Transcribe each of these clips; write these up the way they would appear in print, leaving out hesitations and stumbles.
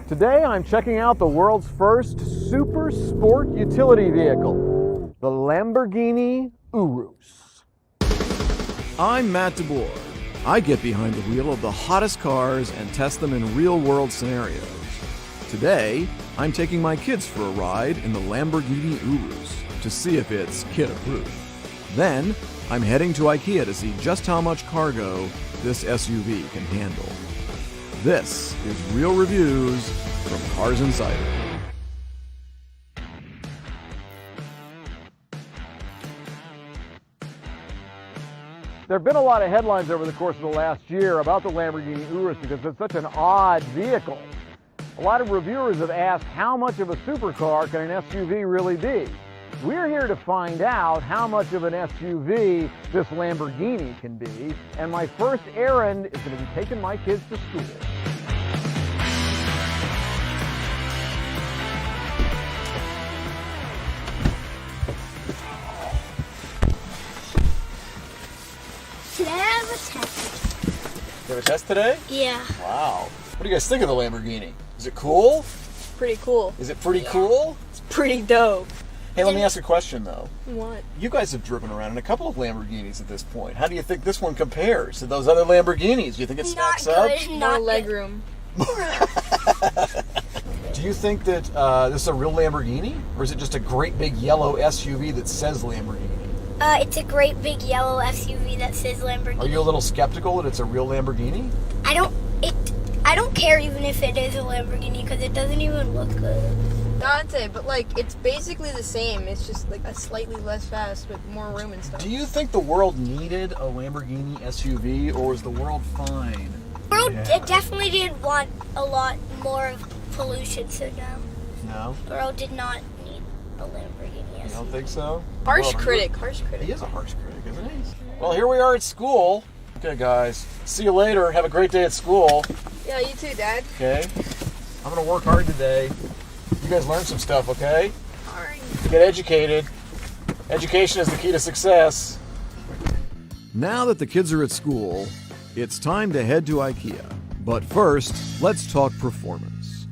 Today I'm checking out the world's first super sport utility vehicle, the Lamborghini Urus. I'm Matt DeBoer. I get behind the wheel of the hottest cars and test them in real-world scenarios. Today, I'm taking my kids for a ride in the Lamborghini Urus to see if it's kid-approved. Then, I'm heading to IKEA to see just how much cargo this SUV can handle. This is Real Reviews from Cars Insider. There have been a lot of headlines over the course of the last year about the Lamborghini Urus because it's such an odd vehicle. A lot of reviewers have asked how much of a supercar can an SUV really be? We're here to find out how much of an SUV this Lamborghini can be, and my first errand is going to be taking my kids to school. Today I have a test. You have a test today? Yeah. Wow. What do you guys think of the Lamborghini? Is it cool? Pretty cool. Is it pretty cool? It's pretty dope. Hey, let me ask a question though. What? You guys have driven around in a couple of Lamborghinis at this point. How do you think this one compares to those other Lamborghinis? Do you think it Not stacks up? good. More Not leg good. room. Do you think that this is a real Lamborghini? Or is it just a great big yellow SUV that says Lamborghini? It's a great big yellow SUV that says Lamborghini. Are you a little skeptical that it's a real Lamborghini? I don't care even if it is a Lamborghini because it doesn't even look good. Dante, but like it's basically the same. It's just like a slightly less fast with more room and stuff. Do you think the world needed a Lamborghini SUV, or was the world fine? It definitely did want a lot more of pollution, so no. No? The world did not need a Lamborghini You SUV. don't think so? Harsh Well, critic. He is a harsh critic, isn't he? Well, here we are at school. Okay, guys. See you later. Have a great day at school. Yeah, you too, Dad. Okay? I'm going to work hard today. You guys learn some stuff, okay? Alright. Get educated. Education is the key to success. Now that the kids are at school, it's time to head to IKEA. But first, let's talk performance.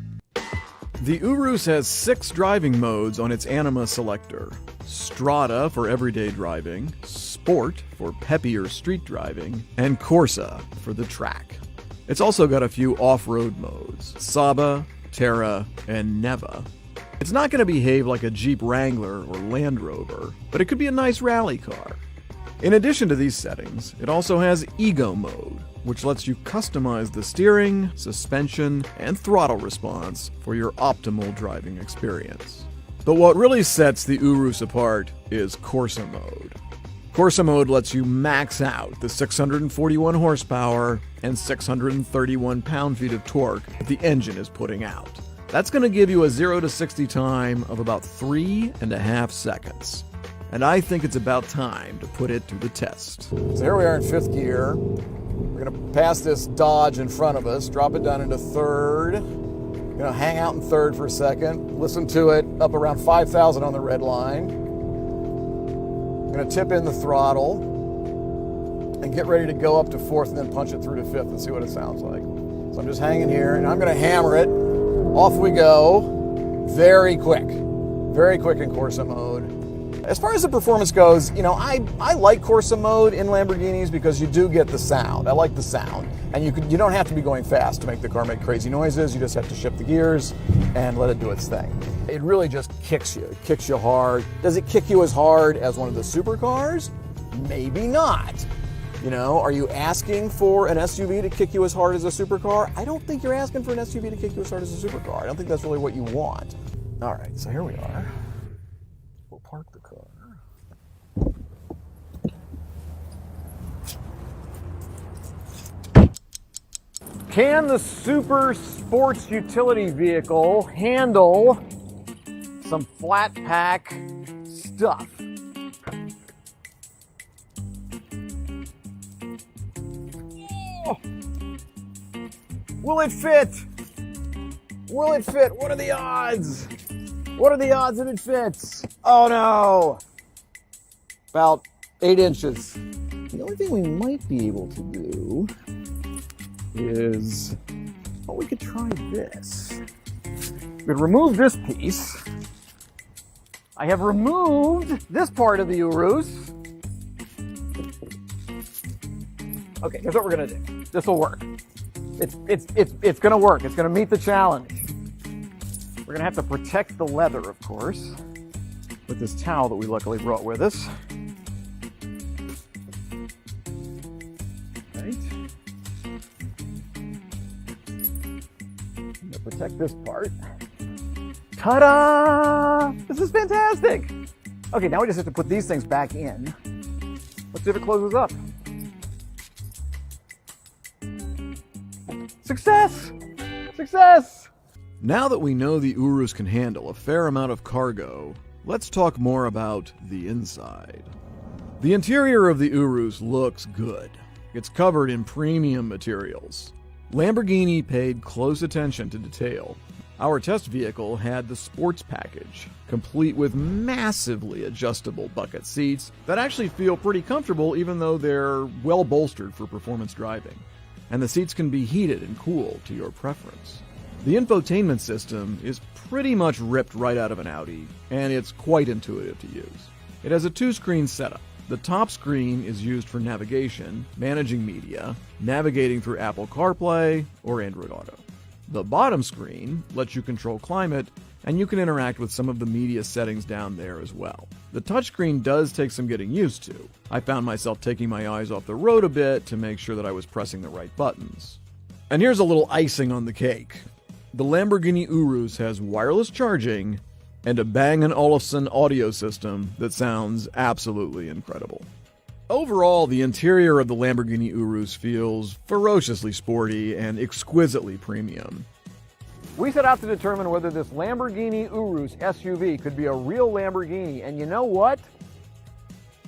The Urus has 6 driving modes on its Anima selector. Strada for everyday driving, Sport for peppier street driving, and Corsa for the track. It's also got a few off-road modes, Saba, Terra, and Neva. It's not going to behave like a Jeep Wrangler or Land Rover, but it could be a nice rally car. In addition to these settings, it also has Ego mode, which lets you customize the steering, suspension, and throttle response for your optimal driving experience. But what really sets the Urus apart is Corsa mode. Corsa mode lets you max out the 641 horsepower and 631 pound-feet of torque that the engine is putting out. That's going to give you a 0 to 60 time of about 3.5 seconds. And I think it's about time to put it to the test. So here we are in 5th gear. We're going to pass this Dodge in front of us, drop it down into 3rd. We're going to hang out in 3rd for a second, listen to it up around 5,000 on the red line. I'm going to tip in the throttle and get ready to go up to 4th and then punch it through to 5th and see what it sounds like. So I'm just hanging here and I'm going to hammer it. Off we go. Very quick in Corsa mode. As far as the performance goes, you know, I like Corsa mode in Lamborghinis because you do get the sound. I like the sound. And you don't have to be going fast to make the car make crazy noises. You just have to shift the gears and let it do its thing. It really just kicks you. It kicks you hard. Does it kick you as hard as one of the supercars? Maybe not. You know, are you asking for an SUV to kick you as hard as a supercar? I don't think you're asking for an SUV to kick you as hard as a supercar. I don't think that's really what you want. All right, so here we are. We'll park the car. Can the super sports utility vehicle handle some flat pack stuff? Oh. Will it fit? Will it fit? What are the odds? What are the odds that it fits? Oh no! About 8 inches. The only thing we might be able to do is, well, we could try this. We remove this piece. I have removed this part of the Urus. Okay, here's what we're gonna do. This will work. It's gonna work. It's gonna meet the challenge. We're gonna have to protect the leather, of course, with this towel that we luckily brought with us. Right. I'm gonna protect this part. Ta-da! This is fantastic! Okay, now we just have to put these things back in. Let's see if it closes up. Success! Success! Now that we know the Urus can handle a fair amount of cargo, let's talk more about the inside. The interior of the Urus looks good. It's covered in premium materials. Lamborghini paid close attention to detail. Our test vehicle had the sports package, complete with massively adjustable bucket seats that actually feel pretty comfortable even though they're well bolstered for performance driving. And the seats can be heated and cooled to your preference. The infotainment system is pretty much ripped right out of an Audi, and it's quite intuitive to use. It has a two-screen setup. The top screen is used for navigation, managing media, navigating through Apple CarPlay or Android Auto. The bottom screen lets you control climate, and you can interact with some of the media settings down there as well. The touchscreen does take some getting used to. I found myself taking my eyes off the road a bit to make sure that I was pressing the right buttons. And here's a little icing on the cake. The Lamborghini Urus has wireless charging and a Bang & Olufsen audio system that sounds absolutely incredible. Overall, the interior of the Lamborghini Urus feels ferociously sporty and exquisitely premium. We set out to determine whether this Lamborghini Urus SUV could be a real Lamborghini, and you know what?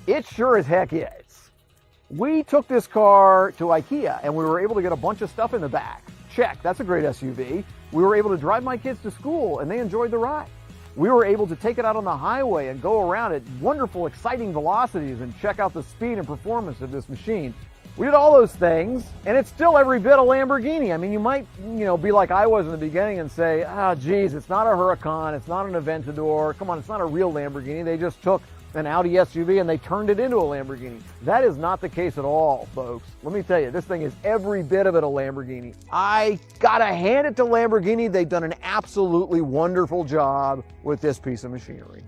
It sure as heck is. We took this car to IKEA and we were able to get a bunch of stuff in the back. Check, that's a great SUV. We were able to drive my kids to school and they enjoyed the ride. We were able to take it out on the highway and go around at wonderful, exciting velocities and check out the speed and performance of this machine. We did all those things, and it's still every bit a Lamborghini. I mean, you might, be like I was in the beginning and say, geez, it's not a Huracan, it's not an Aventador. Come on, it's not a real Lamborghini. They just took an Audi SUV and they turned it into a Lamborghini. That is not the case at all, folks. Let me tell you, this thing is every bit of it a Lamborghini. I gotta hand it to Lamborghini. They've done an absolutely wonderful job with this piece of machinery.